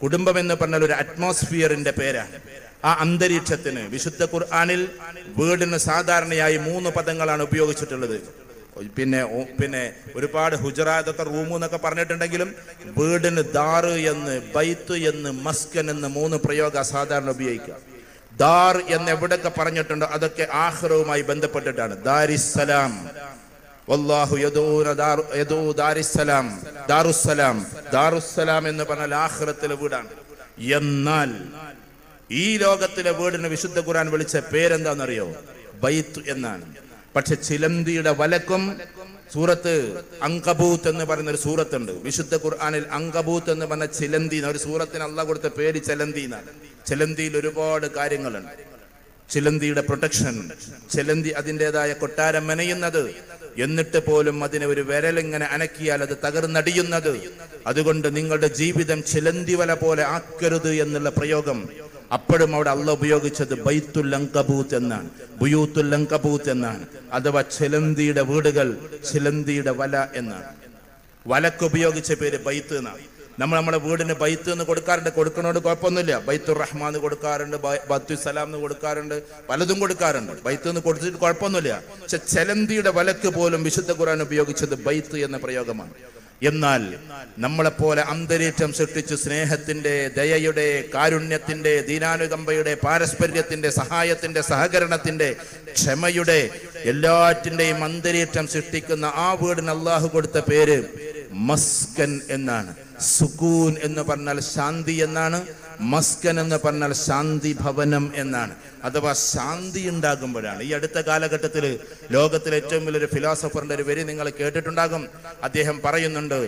കുടുംബം എന്ന് പറഞ്ഞാൽ ഒരു അറ്റ്മോസ്ഫിയറിന്റെ പേരാണ്. ആ അന്തരീക്ഷത്തിന് വിശുദ്ധ ഖുർആനിൽ വീടിന് സാധാരണയായി 3 പദങ്ങളാണ് ഉപയോഗിച്ചിട്ടുള്ളത്. പിന്നെ ഒരുപാട് ഹുജറാത്തൊക്കെ റൂമ് എന്നൊക്കെ പറഞ്ഞിട്ടുണ്ടെങ്കിലും വീടിന് ദാറ് എന്ന്, ബൈത്ത് എന്ന്, മസ്കൻ എന്ന് 3 പ്രയോഗ സാധാരണ ഉപയോഗിക്കുക. ദാർ എന്ന് എവിടെയൊക്കെ പറഞ്ഞിട്ടുണ്ടോ അതൊക്കെ ആഖിറവുമായി ബന്ധപ്പെട്ടിട്ടാണ്. ദാരിസ്സലാം, വല്ലാഹു യദൂ ദാരിസ്സലാം, ദാറുസ്സലാം. ദാറുസ്സലാം എന്ന് പറഞ്ഞാൽ ആഖിറത്തിലെ വീടാണ്. എന്നാൽ ഈ ലോകത്തിലെ വീടിന് വിശുദ്ധ ഖുർആൻ വിളിച്ച പേരെന്താണെന്നറിയോ? ബൈത്ത് എന്നാണ്. പക്ഷെ ചിലന്തിയുടെ വലക്കും സൂറത്ത് അങ്കബൂത്ത് എന്ന് പറയുന്ന ഒരു സൂറത്തുണ്ട് വിശുദ്ധ ഖുർആനിൽ. അങ്കബൂത്ത് എന്ന് പറഞ്ഞ ചിലന്തി ഒരു സൂറത്തിന് അള്ളാഹ് കൊടുത്ത പേര് ചിലന്തി എന്നാണ്. ചിലന്തിയിൽ ഒരുപാട് കാര്യങ്ങളുണ്ട്. ചിലന്തിയുടെ പ്രൊട്ടക്ഷൻ, ചിലന്തി അതിൻ്റെതായ കൊട്ടാരം മെനയുന്നത്, എന്നിട്ട് പോലും അതിനെ ഒരു വിരലിങ്ങനെ അനക്കിയാൽ അത് തകർന്നടിയുന്നത്. അതുകൊണ്ട് നിങ്ങളുടെ ജീവിതം ചിലന്തി വല പോലെ ആക്കരുത് എന്നുള്ള പ്രയോഗം അപ്പോഴും അവിടെ അള്ളാഹ് ഉപയോഗിച്ചത് ബൈത്തുൽ അങ്കബൂത്ത് എന്നാണ്, ബുയൂത്തുൽ അങ്കബൂത്ത് എന്നാണ്. അഥവാ ചിലന്തിയുടെ വീടുകൾ, ചിലന്തിയുടെ വല എന്നാണ്. വലക്ക് ഉപയോഗിച്ച പേര് ബൈത്ത് എന്നാണ്. നമ്മുടെ വീടിന് ബൈത്ത് എന്ന് കൊടുക്കാറുണ്ട്, കൊടുക്കണോട് കുഴപ്പമൊന്നുമില്ല. ബൈത്തുർ റഹ്മാൻ കൊടുക്കാറുണ്ട്, ബൈത്തുൽ സലാം എന്ന് കൊടുക്കാറുണ്ട്, പലതും കൊടുക്കാറുണ്ട്. ബൈത്ത് എന്ന് കൊടുത്തിട്ട് കുഴപ്പമൊന്നുമില്ല. പക്ഷെ ചിലന്തിയുടെ വലക്ക് പോലും വിശുദ്ധ ഖുർആൻ ഉപയോഗിച്ചത് ബൈത്ത് എന്ന പ്രയോഗമാണ്. എന്നാൽ നമ്മളെപ്പോലെ അന്തരീക്ഷം സൃഷ്ടിച്ച് സ്നേഹത്തിന്റെ, ദയയുടെ, കാരുണ്യത്തിന്റെ, ദീനാനുകമ്പയുടെ, പാരസ്പര്യത്തിന്റെ, സഹായത്തിന്റെ, സഹകരണത്തിന്റെ, ക്ഷമയുടെ എല്ലാറ്റിന്റെയും അന്തരീക്ഷം സൃഷ്ടിക്കുന്ന ആ വീടിന് അള്ളാഹു കൊടുത്ത പേര് മസ്കൻ എന്നാണ്. സുകൂൻ എന്ന് പറഞ്ഞാൽ ശാന്തി എന്നാണ്. മസ്കൻ എന്ന് പറഞ്ഞാൽ ശാന്തി ഭവനം എന്നാണ്. അഥവാ ശാന്തി ഉണ്ടാകുമ്പോഴാണ്. ഈ അടുത്ത കാലഘട്ടത്തിൽ ലോകത്തിലെ ഏറ്റവും വലിയൊരു ഫിലോസഫറിന്റെ ഒരു വരി നിങ്ങൾ കേട്ടിട്ടുണ്ടാകും. അദ്ദേഹം പറയുന്നുണ്ട്,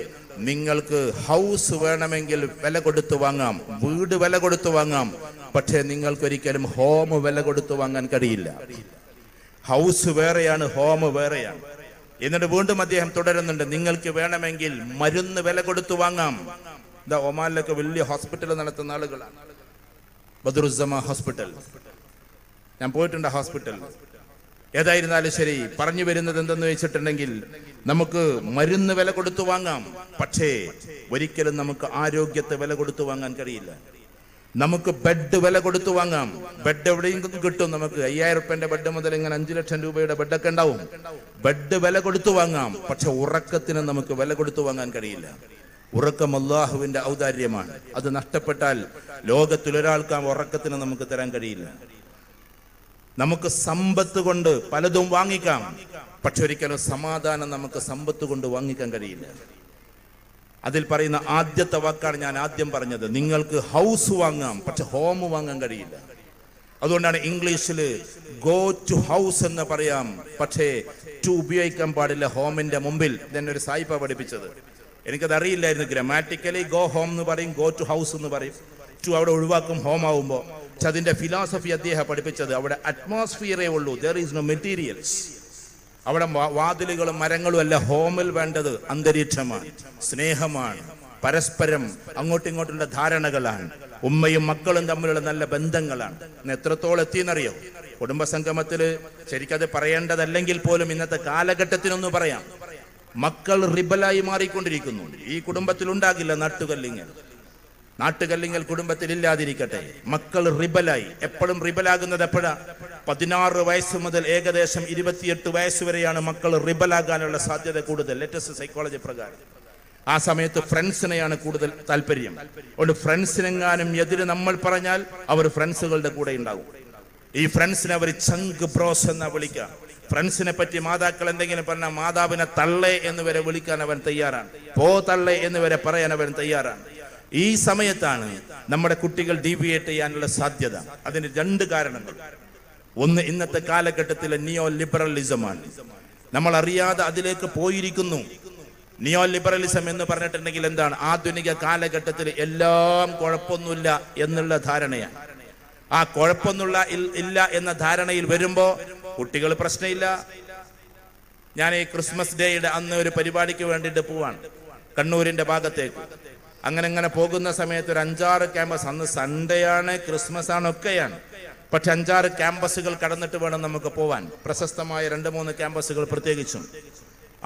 നിങ്ങൾക്ക് ഹൗസ് വേണമെങ്കിൽ വില കൊടുത്തു വാങ്ങാം, വീട് വില കൊടുത്തു വാങ്ങാം, പക്ഷേ നിങ്ങൾക്കൊരിക്കലും ഹോം വില കൊടുത്തു വാങ്ങാൻ കഴിയില്ല. ഹൗസ് വേറെയാണ്, ഹോം വേറെയാണ്. എന്നിട്ട് വീണ്ടും അദ്ദേഹം തുടരുന്നുണ്ട്, നിങ്ങൾക്ക് വേണമെങ്കിൽ മരുന്ന് വില കൊടുത്തു വാങ്ങാം. ഇതാ ഒമാനിലൊക്കെ വലിയ ഹോസ്പിറ്റൽ നടത്തുന്ന ആളുകളാണ്. ബദറുസ്സമ ഹോസ്പിറ്റൽ, ഞാൻ പോയിട്ടുണ്ട് ഹോസ്പിറ്റൽ. ഏതായിരുന്നാലും ശരി, പറഞ്ഞു വരുന്നത് എന്തെന്ന് വെച്ചിട്ടുണ്ടെങ്കിൽ നമുക്ക് മരുന്ന് വില കൊടുത്തു വാങ്ങാം, പക്ഷേ ഒരിക്കലും നമുക്ക് ആരോഗ്യത്തെ വില കൊടുത്തു വാങ്ങാൻ കഴിയില്ല. നമുക്ക് ബെഡ് വില കൊടുത്തു വാങ്ങാം. ബെഡ് എവിടെയും കിട്ടും. നമുക്ക് 5000 രൂപന്റെ ബെഡ് മുതൽ ഇങ്ങനെ 5 ലക്ഷം രൂപയുടെ ബെഡൊക്കെ ഉണ്ടാവും. ബെഡ് വില കൊടുത്തു വാങ്ങാം, പക്ഷെ ഉറക്കത്തിന് നമുക്ക് വില കൊടുത്തു വാങ്ങാൻ കഴിയില്ല. ഉറക്കം അല്ലാഹുവിന്റെ ഔദാര്യമാണ്. അത് നഷ്ടപ്പെട്ടാൽ ലോകത്തിലൊരാൾക്ക് ആ ഉറക്കത്തിന് നമുക്ക് തരാൻ കഴിയില്ല. നമുക്ക് സമ്പത്ത് കൊണ്ട് പലതും വാങ്ങിക്കാം, പക്ഷെ ഒരിക്കലും സമാധാനം നമുക്ക് സമ്പത്ത് കൊണ്ട് വാങ്ങിക്കാൻ കഴിയില്ല. അതിൽ പറയുന്ന ആദ്യത്തെ വാക്കാണ് ഞാൻ ആദ്യം പറഞ്ഞത്. നിങ്ങൾക്ക് ഹൗസ് വാങ്ങാം, പക്ഷെ ഹോം വാങ്ങാൻ കഴിയില്ല. അതുകൊണ്ടാണ് ഇംഗ്ലീഷിൽ ഗോ ടു ഹൗസ് എന്ന് പറയാം, പക്ഷേ ടു ഉപയോഗിക്കാൻ പാടില്ല ഹോമിന്റെ മുമ്പിൽ. ഇതെന്നെ ഒരു സായിപ്പ പഠിപ്പിച്ചത്. എനിക്കത് അറിയില്ലായിരുന്നു. ഗ്രാമാറ്റിക്കലി ഗോ ഹോം എന്ന് പറയും, ഗോ ടു ഹൗസ് എന്ന് പറയും. ടു അവിടെ ഒഴിവാക്കും ഹോം ആവുമ്പോൾ. പക്ഷെ അതിന്റെ ഫിലോസഫി അദ്ദേഹം പഠിപ്പിച്ചത് അവിടെ അറ്റ്മോസ്ഫിയറേ ഉള്ളൂ, ദർ ഈസ് നോ മെറ്റീരിയൽസ്. അവിടെ വാതിലുകളും മരങ്ങളും അല്ല. ഹോമിൽ വേണ്ടത് അന്തരീക്ഷമാണ്, സ്നേഹമാണ്, പരസ്പരം അങ്ങോട്ടും ഇങ്ങോട്ടുള്ള ധാരണകളാണ്, ഉമ്മയും മക്കളും തമ്മിലുള്ള നല്ല ബന്ധങ്ങളാണ്. എത്രത്തോളം എത്തിയെന്നറിയോ? കുടുംബസംഗമത്തില് ശരിക്കത് പറയേണ്ടതല്ലെങ്കിൽ പോലും ഇന്നത്തെ കാലഘട്ടത്തിനൊന്ന് പറയാം. മക്കൾ റിബലായി മാറിക്കൊണ്ടിരിക്കുന്നു. ഈ കുടുംബത്തിൽ ഉണ്ടാകില്ല നാട്ടുകല്ലിങ്ങൽ കുടുംബത്തിൽ ഇല്ലാതിരിക്കട്ടെ. മക്കൾ റിബലായി. എപ്പോഴും റിബലാകുന്നത് എപ്പോഴാ? 16 വയസ്സ് മുതൽ ഏകദേശം 28 വയസ്സ് വരെയാണ് മക്കൾ റിബലാകാനുള്ള സാധ്യത കൂടുതൽ, ലേറ്റസ്റ്റ് സൈക്കോളജി പ്രകാരം. ആ സമയത്ത് ഫ്രണ്ട്സിനെയാണ് കൂടുതൽ താല്പര്യം. അതുകൊണ്ട് ഫ്രണ്ട്സിനെങ്ങാനും എതിര് നമ്മൾ പറഞ്ഞാൽ അവർ ഫ്രണ്ട്സുകളുടെ കൂടെ ഉണ്ടാകും. ഈ ഫ്രണ്ട്സിനെ അവർ ചങ്ക് ബ്രോസ് എന്നാ വിളിക്കുക. ഫ്രണ്ട്സിനെ പറ്റി മാതാക്കൾ എന്തെങ്കിലും പറഞ്ഞാൽ മാതാവിനെ തള്ളേ എന്ന് വരെ വിളിക്കാൻ അവൻ തയ്യാറാണ്, പോ തള്ളേ എന്ന് വരെ പറയാൻ അവൻ തയ്യാറാണ്. ഈ സമയത്താണ് നമ്മുടെ കുട്ടികൾ ഡീവിയേറ്റ് ചെയ്യാനുള്ള സാധ്യത. അതിന് 2 കാരണങ്ങൾ. ഒന്ന്, ഇന്നത്തെ കാലഘട്ടത്തിലെ നിയോ ലിബറലിസമാണ്. നമ്മൾ അറിയാതെ അതിലേക്ക് പോയിരിക്കുന്നു. നിയോ ലിബറലിസം എന്ന് പറഞ്ഞിട്ടുണ്ടെങ്കിൽ എന്താണ്? ആധുനിക കാലഘട്ടത്തിൽ എല്ലാം കുഴപ്പമൊന്നുമില്ല എന്നുള്ള ധാരണയാണ്. ആ കുഴപ്പമൊന്നുള്ള ഇല്ല എന്ന ധാരണയിൽ വരുമ്പോ കുട്ടികൾ പ്രശ്നമില്ല. ഞാൻ ഈ ക്രിസ്മസ് ഡേയുടെ അന്ന് ഒരു പരിപാടിക്ക് വേണ്ടിയിട്ട് പോവാണ് കണ്ണൂരിന്റെ ഭാഗത്തേക്ക്. അങ്ങനെ പോകുന്ന സമയത്ത് ഒരു 5-6 ക്യാമ്പസ്, അന്ന് സൺഡേ ആണ്, ക്രിസ്മസ് ആണ്, ഒക്കെയാണ്. പക്ഷെ 5-6 ക്യാമ്പസുകൾ കടന്നിട്ട് വേണം നമുക്ക് പോവാൻ. പ്രശസ്തമായ 2-3 ക്യാമ്പസുകൾ പ്രത്യേകിച്ചും.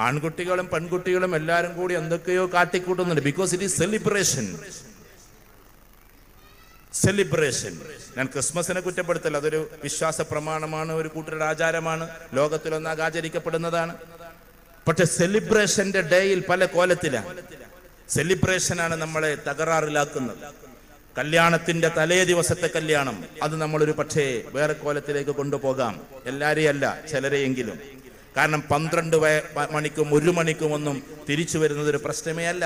ആൺകുട്ടികളും പെൺകുട്ടികളും എല്ലാവരും കൂടി എന്തൊക്കെയോ കാട്ടിക്കൂട്ടുന്നുണ്ട്. Because it is celebration. Celebration. ഞാൻ ക്രിസ്മസിനെ കുറ്റപ്പെടുത്തല്ല, അതൊരു വിശ്വാസ പ്രമാണമാണ്, ഒരു കൂട്ടരുടെ ആചാരമാണ്, ലോകത്തിലൊന്നാകെ ആചരിക്കപ്പെടുന്നതാണ്. പക്ഷെ സെലിബ്രേഷന്റെ ഡേയിൽ പല കോലത്തിലാണ്. സെലിബ്രേഷനാണ് നമ്മളെ തകരാറിലാക്കുന്നത്. കല്യാണത്തിന്റെ തലേ ദിവസത്തെ കല്യാണം അത് നമ്മളൊരു പക്ഷേ വേറെ കോലത്തിലേക്ക് കൊണ്ടുപോകാം, എല്ലാരെയും അല്ല, ചിലരെയെങ്കിലും. കാരണം 12 മണിക്കും 1 മണിക്കും ഒന്നും തിരിച്ചു വരുന്നത് ഒരു പ്രശ്നമേ അല്ല.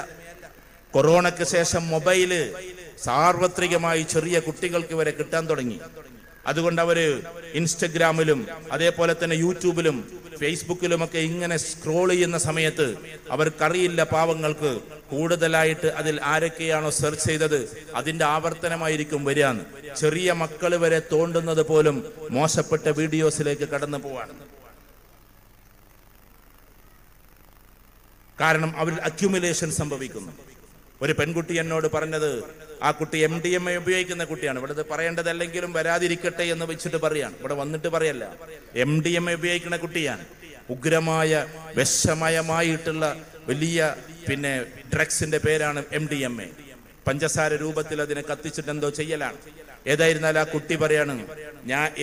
കൊറോണയ്ക്ക് ശേഷം മൊബൈല് സാർവത്രികമായി ചെറിയ കുട്ടികൾക്ക് വരെ കിട്ടാൻ തുടങ്ങി. അതുകൊണ്ട് അവര് ഇൻസ്റ്റഗ്രാമിലും അതേപോലെ തന്നെ യൂട്യൂബിലും ഫേസ്ബുക്കിലുമൊക്കെ ഇങ്ങനെ സ്ക്രോൾ ചെയ്യുന്ന സമയത്ത് അവർക്കറിയില്ല, പാവങ്ങൾക്ക്, കൂടുതലായിട്ട് അതിൽ ആരൊക്കെയാണോ സെർച്ച് ചെയ്തത് അതിന്റെ ആവർത്തനമായിരിക്കും വരികയെന്ന്. ചെറിയ മക്കൾ വരെ തോണ്ടുന്നത് പോലും മോശപ്പെട്ട വീഡിയോസിലേക്ക് കടന്നു പോവാണ്. കാരണം അവരിൽ അക്യുമുലേഷൻ സംഭവിക്കുന്നു. ഒരു പെൺകുട്ടി എന്നോട് പറഞ്ഞത്, ആ കുട്ടി MDMA ഉപയോഗിക്കുന്ന കുട്ടിയാണ്. ഇവിടെ പറയേണ്ടതല്ലെങ്കിലും വരാതിരിക്കട്ടെ എന്ന് വെച്ചിട്ട് പറയാണ്, ഇവിടെ വന്നിട്ട് പറയല്ല. MDMA ഉപയോഗിക്കുന്ന കുട്ടിയാണ്. ഉഗ്രമായ വിഷമയമായിട്ടുള്ള വലിയ ഡ്രഗ്സിന്റെ പേരാണ് MDMA. പഞ്ചസാര രൂപത്തിൽ അതിനെ കത്തിച്ചിട്ട് എന്തോ ചെയ്യലാണ്. ഏതായിരുന്നാലും ആ കുട്ടി പറയാണ്,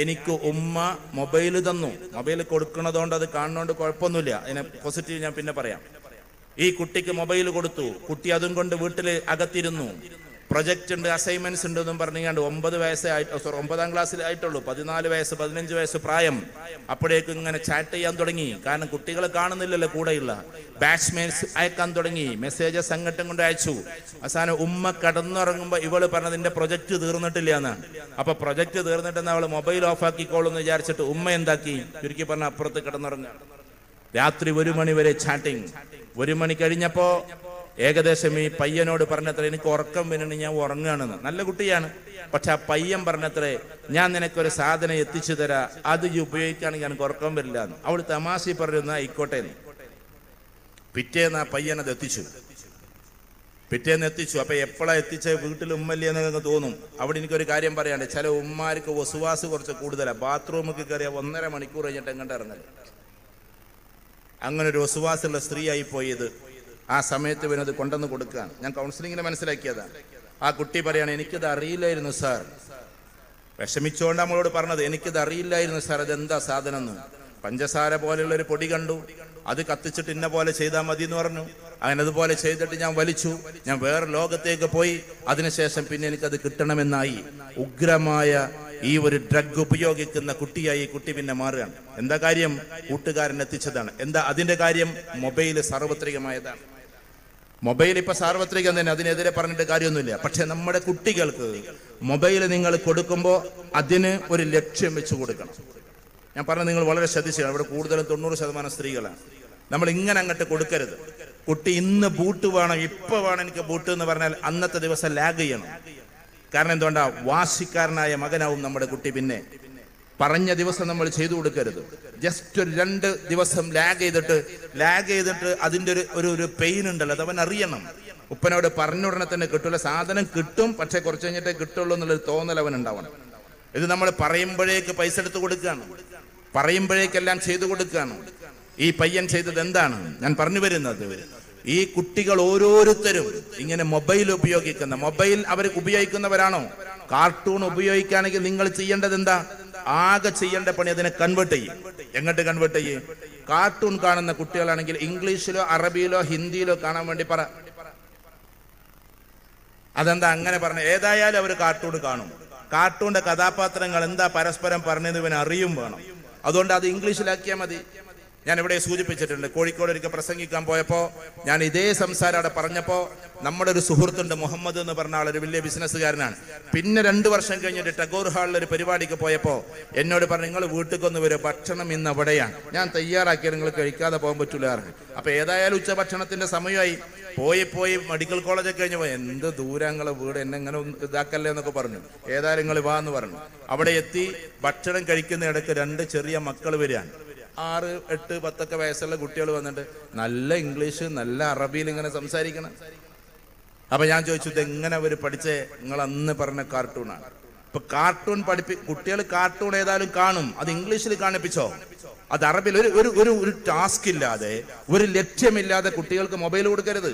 എനിക്ക് ഉമ്മ മൊബൈൽ തന്നു, മൊബൈൽ കൊടുക്കണതുകൊണ്ട് അത് കാണുന്നതുകൊണ്ട് കുഴപ്പമൊന്നുമില്ല, അതിനെ പോസിറ്റീവ് ഞാൻ പിന്നെ പറയാം. ഈ കുട്ടിക്ക് മൊബൈൽ കൊടുത്തു, കുട്ടി അതും കൊണ്ട് വീട്ടിൽ അകത്തിരുന്നു. പ്രൊജക്റ്റ് ഉണ്ട്, അസൈൻമെന്റ്സ് ഉണ്ട് എന്നും പറഞ്ഞാണ്ട് 9ാം ക്ലാസ്സിലായിട്ടുള്ളൂ, 14 വയസ്സ് 15 വയസ്സ് പ്രായം. അപ്പോഴേക്കും ഇങ്ങനെ ചാറ്റ് ചെയ്യാൻ തുടങ്ങി. കാരണം കുട്ടികളെ കാണുന്നില്ലല്ലോ കൂടെയുള്ള. ബാച്ച്മേറ്റ്സ് അയക്കാൻ തുടങ്ങി, മെസ്സേജസ് അങ്ങോട്ടും കൊണ്ട് അയച്ചു. അവസാനം ഉമ്മ കടന്നുറങ്ങുമ്പോ ഇവള് പറഞ്ഞതിന്റെ പ്രൊജക്ട് തീർന്നിട്ടില്ല എന്നാണ്. അപ്പൊ പ്രൊജക്ട് തീർന്നിട്ടെന്ന് അവള് മൊബൈൽ ഓഫ് ആക്കിക്കോളൂ എന്ന് വിചാരിച്ചിട്ട് ഉമ്മ എന്താക്കി, ചുരുക്കി പറഞ്ഞ അപ്പുറത്ത് കിടന്നുറങ്ങുക. രാത്രി 1 മണി വരെ ചാറ്റിങ്. 1 മണി കഴിഞ്ഞപ്പോ ഏകദേശം ഈ പയ്യനോട് പറഞ്ഞത്ര, എനിക്ക് ഉറക്കം വരുന്നുണ്ട്, ഞാൻ ഉറങ്ങുകയാണെന്ന്. നല്ല കുട്ടിയാണ്. പക്ഷെ ആ പയ്യൻ പറഞ്ഞത്രേ, ഞാൻ നിനക്കൊരു സാധനം എത്തിച്ചു തരാ, അത് ഉപയോഗിക്കുകയാണെങ്കിൽ എനിക്ക് ഉറക്കം വരില്ല എന്ന്. അവൾ തമാശ പറയുന്ന ആയിക്കോട്ടെ. പിറ്റേന്ന് ആ പയ്യനത് എത്തിച്ചു. അപ്പൊ എപ്പോഴാ എത്തിച്ച, വീട്ടിൽ ഉമ്മല്ലേ എന്നൊക്കെ തോന്നും. അവിടെ എനിക്കൊരു കാര്യം പറയാണ്ട്, ചില ഉമ്മാർക്ക് വസുവാസ് കുറച്ച് കൂടുതലാണ്. ബാത്റൂമിൽ കയറിയ 1.5 മണിക്കൂർ കഴിഞ്ഞിട്ട് എങ്ങോട്ട് ഇറങ്ങല്. അങ്ങനെ ഒരു വസുവാസുള്ള സ്ത്രീ ആയി പോയത്. ആ സമയത്ത് ഇവനത് കൊണ്ടുവന്ന് കൊടുക്കുകയാണ്. ഞാൻ കൗൺസിലിങ്ങിന് മനസ്സിലാക്കിയതാണ്. ആ കുട്ടി പറയാണ്, എനിക്കിത് അറിയില്ലായിരുന്നു സാർ. വിഷമിച്ചുകൊണ്ട് നമ്മളോട് പറഞ്ഞത്, എനിക്കിത് അറിയില്ലായിരുന്നു സാർ, അതെന്താ സാധനം എന്ന്. പഞ്ചസാര പോലെയുള്ള ഒരു പൊടി കണ്ടു, അത് കത്തിച്ചിട്ട് ഇന്ന പോലെ ചെയ്താൽ മതി എന്ന് പറഞ്ഞു. അങ്ങനെ അതുപോലെ ചെയ്തിട്ട് ഞാൻ വലിച്ചു, ഞാൻ വേറെ ലോകത്തേക്ക് പോയി. അതിനുശേഷം പിന്നെ എനിക്കത് കിട്ടണമെന്നായി. ഉഗ്രമായ ഈ ഒരു ഡ്രഗ് ഉപയോഗിക്കുന്ന കുട്ടിയായി കുട്ടി പിന്നെ മാറുകയാണ്. എന്താ കാര്യം? കൂട്ടുകാരൻ എത്തിച്ചതാണ്. എന്താ അതിന്റെ കാര്യം? മൊബൈല് സാർവത്രികമായതാണ്. മൊബൈൽ ഇപ്പൊ സാർവത്രികം തന്നെ, അതിനെതിരെ പറഞ്ഞിട്ട് കാര്യമൊന്നുമില്ല. പക്ഷെ നമ്മുടെ കുട്ടികൾക്ക് മൊബൈൽ നിങ്ങൾ കൊടുക്കുമ്പോൾ അതിന് ഒരു ലക്ഷ്യം വെച്ച് കൊടുക്കണം. ഞാൻ പറഞ്ഞത് നിങ്ങൾ വളരെ ശ്രദ്ധിച്ചാണ്. ഇവിടെ കൂടുതലും 90% സ്ത്രീകളാണ്. നമ്മൾ ഇങ്ങനെ അങ്ങോട്ട് കൊടുക്കരുത്. കുട്ടി ഇന്ന് ബൂട്ട് വേണം, ഇപ്പൊ വേണം എനിക്ക് ബൂട്ട് എന്ന് പറഞ്ഞാൽ അന്നത്തെ ദിവസം ലാഗ് ചെയ്യണം. കാരണം എന്തുകൊണ്ടാ? വാശിക്കാരനായ മകനാവും നമ്മുടെ കുട്ടി. പിന്നെ പറഞ്ഞ ദിവസം നമ്മൾ ചെയ്തു കൊടുക്കരുത്. ജസ്റ്റ് ഒരു 2 ദിവസം ലാഗ് ചെയ്തിട്ട് അതിന്റെ ഒരു പെയിൻ ഉണ്ടല്ലോ, അത് അവൻ അറിയണം. ഉപ്പനോട് പറഞ്ഞ ഉടനെ തന്നെ കിട്ടൂല. സാധനം കിട്ടും, പക്ഷെ കുറച്ച് കഴിഞ്ഞിട്ടേ കിട്ടുള്ളൂ എന്നുള്ളൊരു തോന്നൽ അവൻ ഉണ്ടാവണം. ഇത് നമ്മൾ പറയുമ്പോഴേക്ക് പൈസ എടുത്ത് കൊടുക്കുകയാണ്, പറയുമ്പോഴേക്കെല്ലാം ചെയ്തു കൊടുക്കുകയാണ്. ഈ പയ്യൻ ചെയ്തത് എന്താണ് ഞാൻ പറഞ്ഞു വരുന്നത്? ഈ കുട്ടികൾ ഓരോരുത്തരും ഇങ്ങനെ മൊബൈൽ ഉപയോഗിക്കുന്ന, മൊബൈൽ അവർ ഉപയോഗിക്കുന്നവരാണോ? കാർട്ടൂൺ ഉപയോഗിക്കുകയാണെങ്കിൽ നിങ്ങൾ ചെയ്യേണ്ടത് എന്താ? ആകെ ചെയ്യേണ്ട പണി അതിനെ കൺവേർട്ട് ചെയ്യും. എങ്ങോട്ട് കൺവേർട്ട് ചെയ്യും? കാർട്ടൂൺ കാണുന്ന കുട്ടികളാണെങ്കിൽ ഇംഗ്ലീഷിലോ അറബിയിലോ ഹിന്ദിയിലോ കാണാൻ വേണ്ടി പറ. അതെന്താ അങ്ങനെ പറഞ്ഞ? ഏതായാലും അവർ കാർട്ടൂൺ കാണും. കാർട്ടൂണിന്റെ കഥാപാത്രങ്ങൾ എന്താ പരസ്പരം പറഞ്ഞത് ഇവൻ അറിയും വേണം. അതുകൊണ്ട് അത് ഇംഗ്ലീഷിലാക്കിയാൽ മതി. ഞാൻ ഇവിടെ സൂചിപ്പിച്ചിട്ടുണ്ട്. കോഴിക്കോട് ഒരിക്കൽ പ്രസംഗിക്കാൻ പോയപ്പോൾ ഞാൻ ഇതേ സംസാരം അവിടെ പറഞ്ഞപ്പോൾ നമ്മുടെ ഒരു സുഹൃത്തുണ്ട്, മുഹമ്മദ് എന്ന് പറഞ്ഞ ആൾ, ഒരു വലിയ ബിസിനസ്സുകാരനാണ്. പിന്നെ 2 വർഷം കഴിഞ്ഞിട്ട് ടാഗോർ ഹാളിൽ ഒരു പരിപാടിക്ക് പോയപ്പോൾ എന്നോട് പറഞ്ഞു, നിങ്ങൾ വീട്ടിലേക്കൊന്ന് വരും, ഭക്ഷണം ഇന്ന് അവിടെയാണ്, ഞാൻ തയ്യാറാക്കിയത്, നിങ്ങൾ കഴിക്കാതെ പോകാൻ പറ്റൂല. അപ്പൊ ഏതായാലും ഉച്ച ഭക്ഷണത്തിന്റെ സമയമായി. പോയി മെഡിക്കൽ കോളേജൊക്കെ കഴിഞ്ഞ് പോയി, എന്ത് ദൂരങ്ങളെ വീട്, എന്നെ ഇങ്ങനെ ഇതാക്കല്ലേ എന്നൊക്കെ പറഞ്ഞു. ഏതായാലും നിങ്ങൾ വാ എന്ന് പറഞ്ഞു. അവിടെ എത്തി ഭക്ഷണം കഴിക്കുന്ന ഇടയ്ക്ക് 2 ചെറിയ മക്കൾ വരികയാണ്. 6, 8, 10 വയസ്സുള്ള കുട്ടികൾ വന്നിട്ട് നല്ല ഇംഗ്ലീഷ്, നല്ല അറബിയിൽ ഇങ്ങനെ സംസാരിക്കണം. അപ്പൊ ഞാൻ ചോദിച്ചു, ഇതെങ്ങനെ അവർ പഠിച്ചേ? നിങ്ങൾ അന്ന് പറഞ്ഞ കാർട്ടൂണാണ്. ഇപ്പൊ കാർട്ടൂൺ കുട്ടികൾ കാർട്ടൂൺ ഏതായാലും കാണും, അത് ഇംഗ്ലീഷിൽ കാണിപ്പിച്ചോ? അത് അറബിയിൽ ഒരു ടാസ്ക് ഇല്ലാതെ, ഒരു ലക്ഷ്യമില്ലാതെ കുട്ടികൾക്ക് മൊബൈൽ കൊടുക്കരുത്.